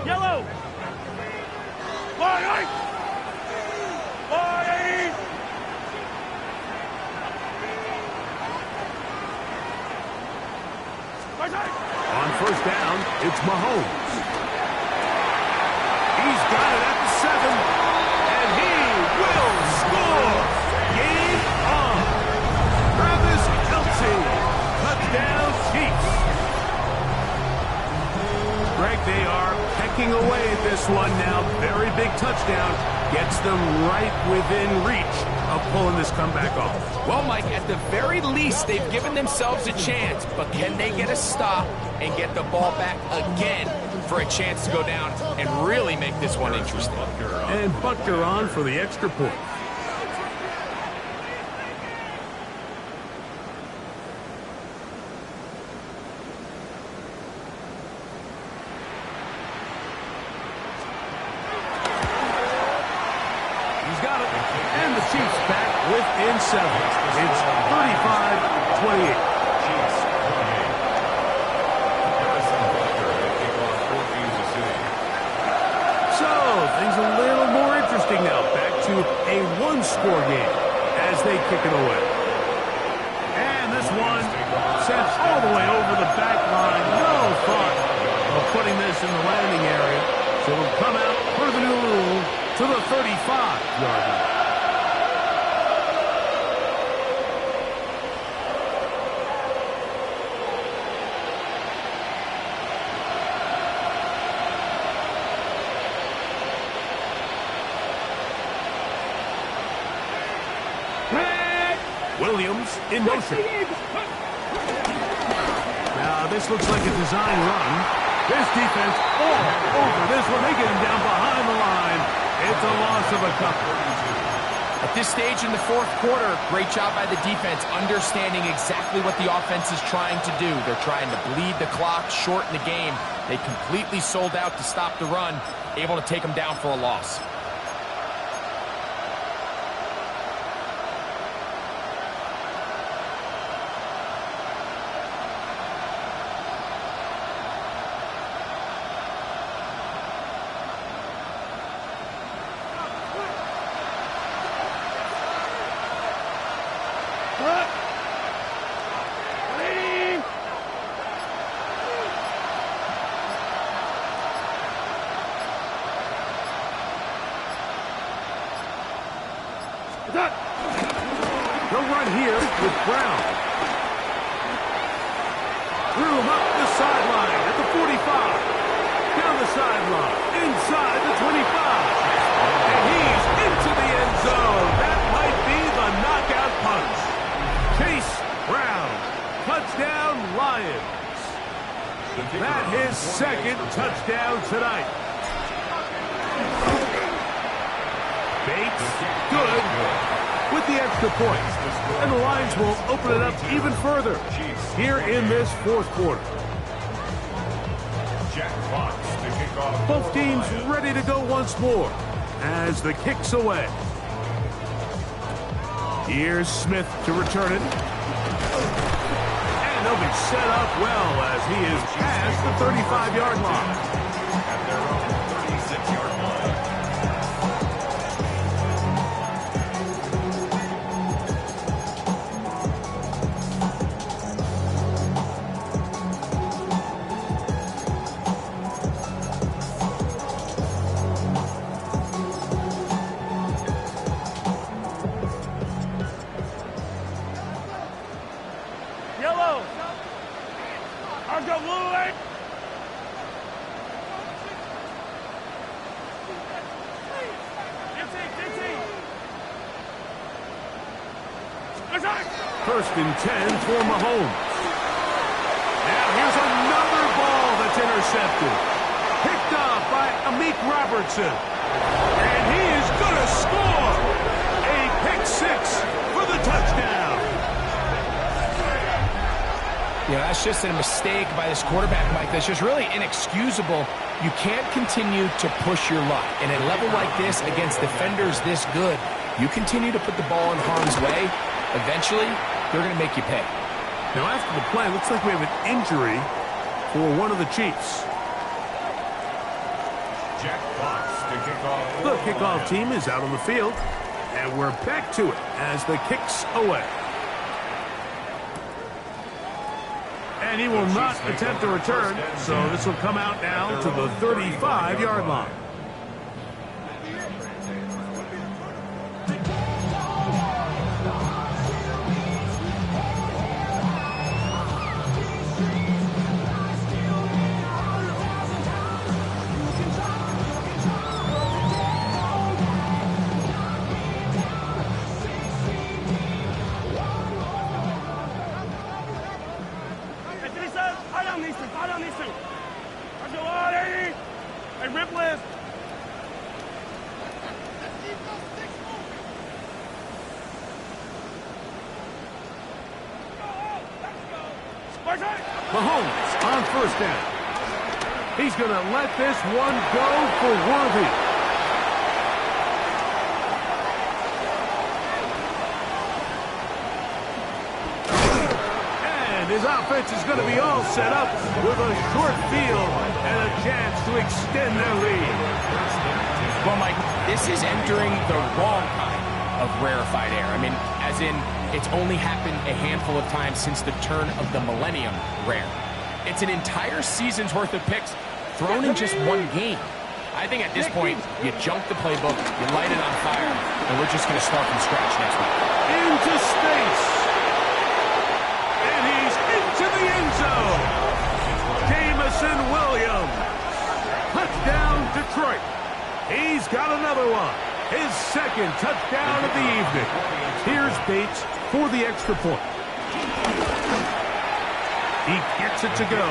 Yellow. 180. On first down, it's Mahomes. He's got it at the 7, and This one now, very big touchdown, gets them right within reach of pulling this comeback off. Well, Mike, at the very least, they've given themselves a chance, but can they get a stop and get the ball back again for a chance to go down and really make this one interesting? And Butker on for the extra point. Chiefs back within 7. It's 35-28. So, things a little more interesting now. Back to a one-score game as they kick it away. And this one sent all the way over the back line. No thought of putting this in the landing area. So it'll come out per the new rule to the 35-yard line. Williams in motion. Now this looks like a design run. This defense all over this one. They get him down behind the line. It's a loss of a couple. At this stage in the fourth quarter, great job by the defense, understanding exactly what the offense is trying to do. They're trying to bleed the clock, shorten the game. They completely sold out to stop the run, able to take them down for a loss. They'll run here with Brown. Threw him up the sideline at the 45. Down the sideline, inside the 25. And he's into the end zone. That might be the knockout punch. Chase Brown. Touchdown, Lions. That his second touchdown tonight. Bates, good, with the extra point. And the Lions will open it up even further here in this fourth quarter. Both teams ready to go once more as the kick's away. Here's Smith to return it. And they'll be set up well as he is past the 35-yard line. At their own 36-yard line. First and 10 for Mahomes. Now here's another ball that's intercepted. Picked off by Amik Robertson. And he is going to score. A pick-6 for the touchdown. Yeah, that's just a mistake by this quarterback, Mike. That's just really inexcusable. You can't continue to push your luck. And at a level like this, against defenders this good, you continue to put the ball in harm's way, eventually, they're going to make you pay. Now, after the play, looks like we have an injury for one of the Chiefs. Jack Fox to kick off. The kickoff team is out on the field, and we're back to it as the kick's away. And he will not attempt to return, so this will come out now to the 35-yard line. Mahomes on first down. He's going to let this one go for Worthy. And his offense is going to be all set up with a short field and a chance to extend their lead. Well, Mike, this is entering the wrong kind of rarefied air. I mean, as in, it's only happened a handful of times since the turn of the millennium rare. It's an entire season's worth of picks thrown in just one game. I think at this point, you junk the playbook, you light it on fire, and we're just going to start from scratch next week. Into space. And he's into the end zone. Jamison Williams. Touchdown, Detroit. He's got another one. His second touchdown of the evening. Here's Bates for the extra point. He gets it to go,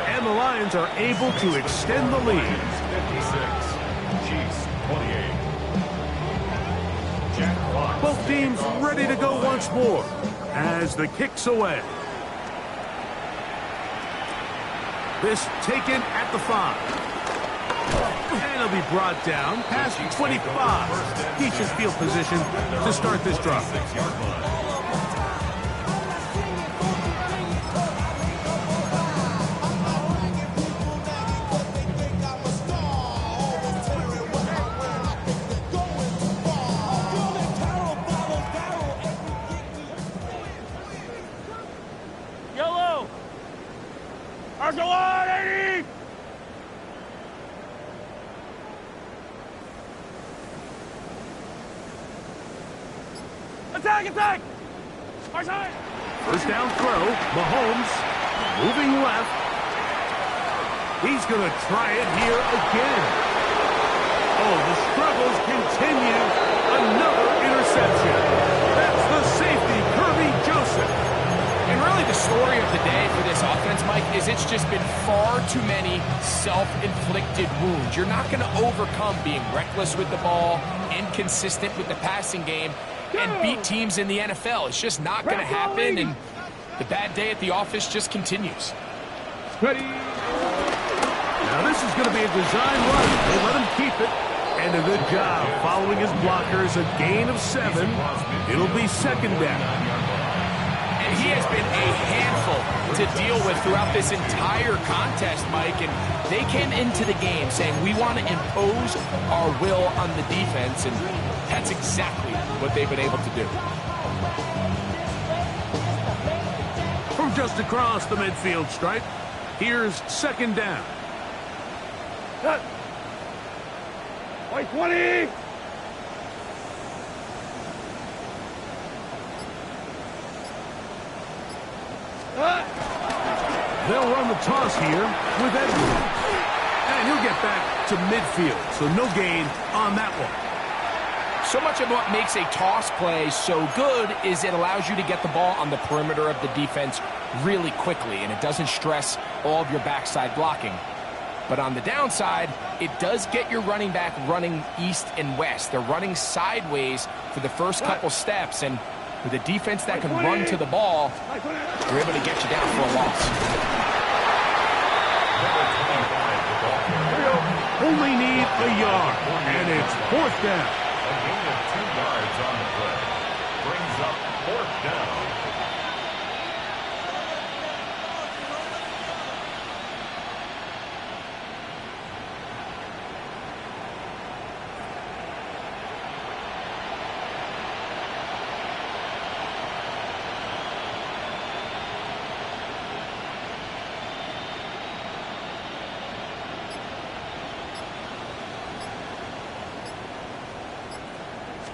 and the Lions are able to extend the lead. 56, Chiefs 28. Jack Fox. Both teams ready to go once more as the kick's away. This taken at the 5. And he'll be brought down past 25. Decent field position to start this drive. Yellow! Archeway! 80! Attack, attack! Our side! First down throw. Mahomes moving left. He's going to try it here again. Oh, the struggles continue. Another interception. That's the safety, Kirby Joseph. And really the story of the day for this offense, Mike, is it's just been far too many self-inflicted wounds. You're not going to overcome being reckless with the ball, inconsistent with the passing game, and beat teams in the NFL. It's just not going to happen, and the bad day at the office just continues. Ready. Now this is going to be a design run. They let him keep it. And a good job following his blockers. A gain of 7. It'll be second down. And he has been a handful to deal with throughout this entire contest, Mike. And they came into the game saying, we want to impose our will on the defense. And that's exactly what they've been able to do. From just across the midfield stripe, here's second down. Cut! White 20! They'll run the toss here with Edwards. And he'll get back to midfield, so no gain on that one. So much of what makes a toss play so good is it allows you to get the ball on the perimeter of the defense really quickly, and it doesn't stress all of your backside blocking. But on the downside, it does get your running back running east and west. They're running sideways for the first couple steps, and with a defense that can run to the ball, they're able to get you down for a loss. Only need a yard, and it's fourth down. A gain of 2 yards on the play. Brings up fourth down.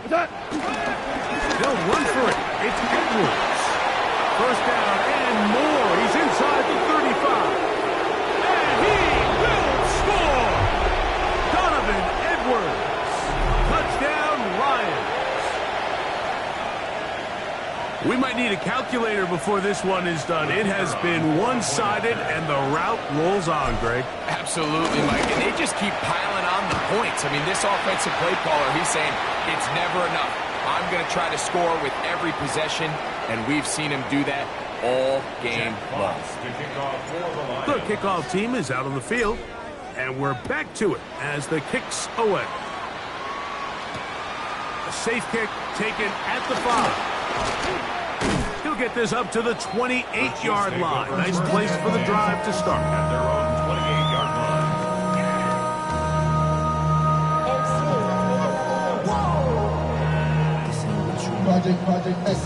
They'll run for it. It's Edwards. First down and more. He's inside the 35. And he will score. Donovan Edwards. Touchdown, Lions. We might need a calculator before this one is done. It has been one-sided, and the route rolls on, Greg. Absolutely, Mike. And they just keep piling on the points. I mean, this offensive play caller, he's saying it's never enough. I'm going to try to score with every possession, and we've seen him do that all game long. The kickoff team is out on the field, and we're back to it as the kick's away. A safe kick taken at the 5. He'll get this up to the 28-yard line. Nice place for the drive to start. At their own 28-yard line. Project X.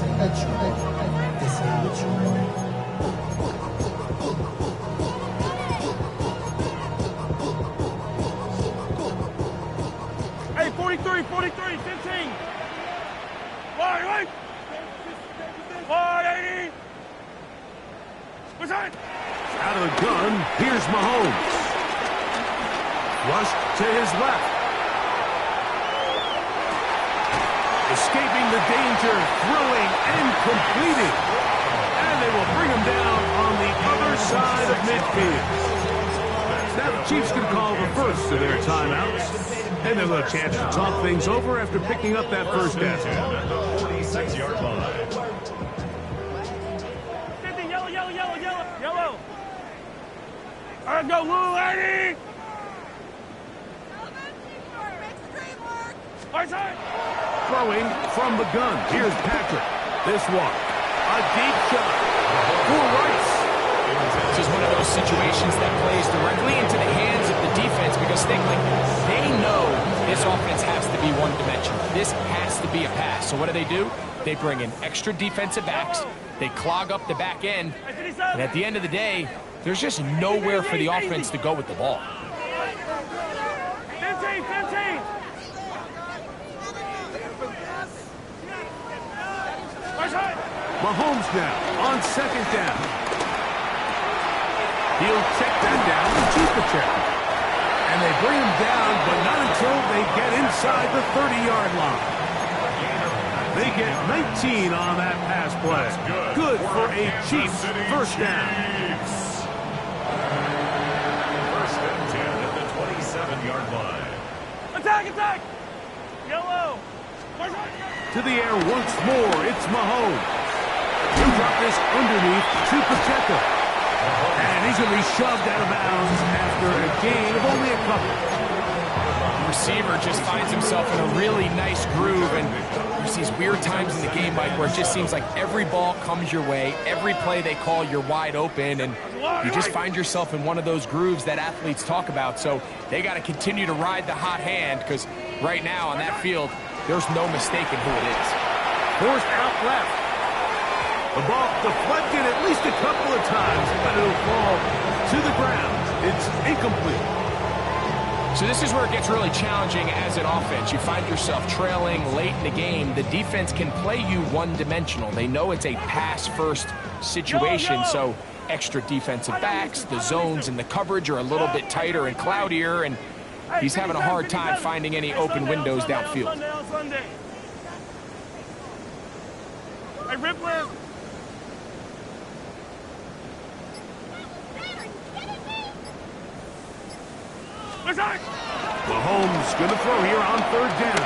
Hey, 43, 15. Wait. 180. What's that? Out of the gun, here's Mahomes. Rushed to his left. Escaping the danger, throwing and completing. And they will bring him down on the other side of midfield. Now the Chiefs can call the first of their timeouts. And they'll have a chance to talk things over after picking up that first down. 46-yard line. 50, yellow. All right, go, Lou, 80. Right. Throwing from the gun. Here's Patrick. This one. A deep shot. For Rice. This is one of those situations that plays directly into the hands of the defense because they know this offense has to be one-dimensional. This has to be a pass. So what do? They bring in extra defensive backs. They clog up the back end. And at the end of the day, there's just nowhere for the offense to go with the ball. 15. Mahomes now on second down. He'll check that down to keep the check. And they bring him down, but not until they get inside the 30-yard line. They get 19 on that pass play. Good for a Chiefs first down. First and 10 at the 27-yard line. Attack! Yellow. To the air once more, it's Mahomes. He'll drop this underneath to Pacheco. And he's going to be shoved out of bounds after a gain of only a couple. The receiver just finds himself in a really nice groove, and there's these weird times in the game, Mike, where it just seems like every ball comes your way, every play they call, you're wide open, and you just find yourself in one of those grooves that athletes talk about. So they got to continue to ride the hot hand, because right now on that field, there's no mistaking who it is. Forced out left. The ball deflected at least a couple of times, but it'll fall to the ground. It's incomplete. So this is where it gets really challenging as an offense. You find yourself trailing late in the game. The defense can play you one-dimensional. They know it's a pass-first situation, so extra defensive backs, the zones and the coverage are a little bit tighter and cloudier, and he's having a hard time finding any open windows downfield. Hey, Ripley. Mahomes going to throw here on third down.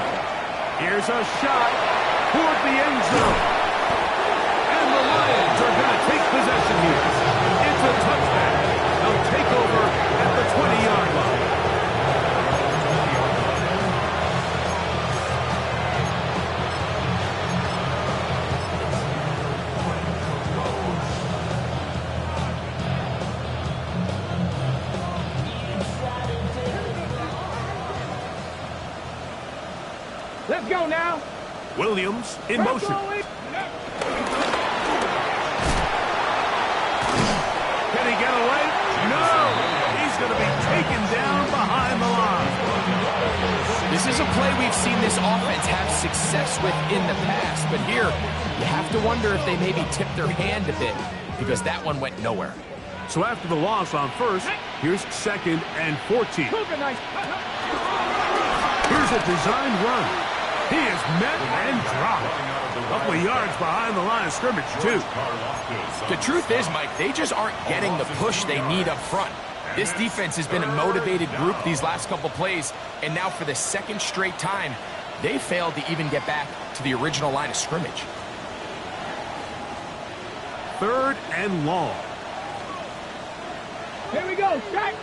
Here's a shot toward the end zone. And the Lions are going to take possession here. It's a touchback. They'll take over at the 20-yard line. Let's go now. Williams in motion. Can he get away? No! He's going to be taken down behind the line. This is a play we've seen this offense have success with in the past, but here you have to wonder if they maybe tipped their hand a bit because that one went nowhere. So after the loss on first, here's second and 14. Here's a designed run. He is met and dropped. A couple of yards behind the line of scrimmage, too. The truth is, Mike, they just aren't getting the push they need up front. This defense has been a motivated group these last couple plays, and now for the second straight time, they failed to even get back to the original line of scrimmage. 3rd and long. Here we go. Check.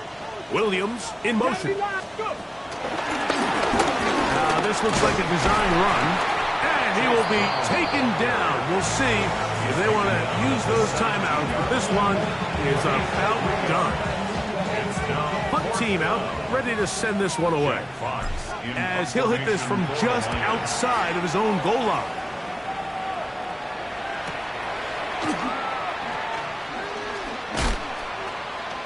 Williams in motion. Go. This looks like a design run, and he will be taken down. We'll see if they want to use those timeouts, but this one is about done. Punt team out, ready to send this one away, as he'll hit this from just outside of his own goal line.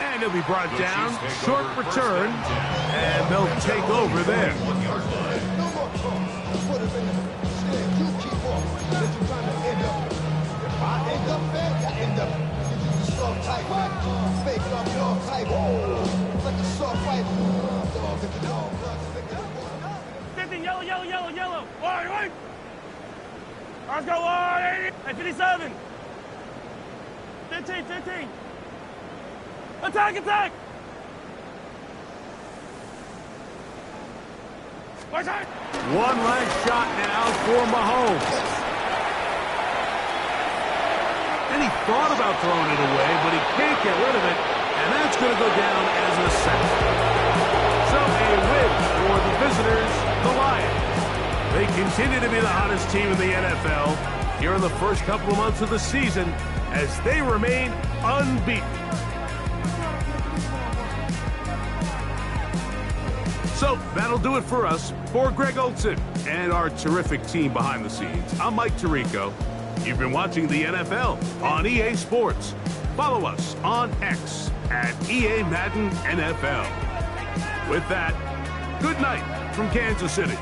And he'll be brought down, short return, and they'll take over there. Yellow. Wide. Let's go wide. Hey, 57. 15. Attack. One last shot now for Mahomes. And he thought about throwing it away, but he can't get rid of it, and that's going to go down as a sack. So a win for the visitors, the Lions. They continue to be the hottest team in the NFL here in the first couple of months of the season as they remain unbeaten. So that'll do it for us. For Greg Olson and our terrific team behind the scenes, I'm Mike Tirico. You've been watching the NFL on EA Sports. Follow us on X at EA Madden NFL. With that, good night from Kansas City.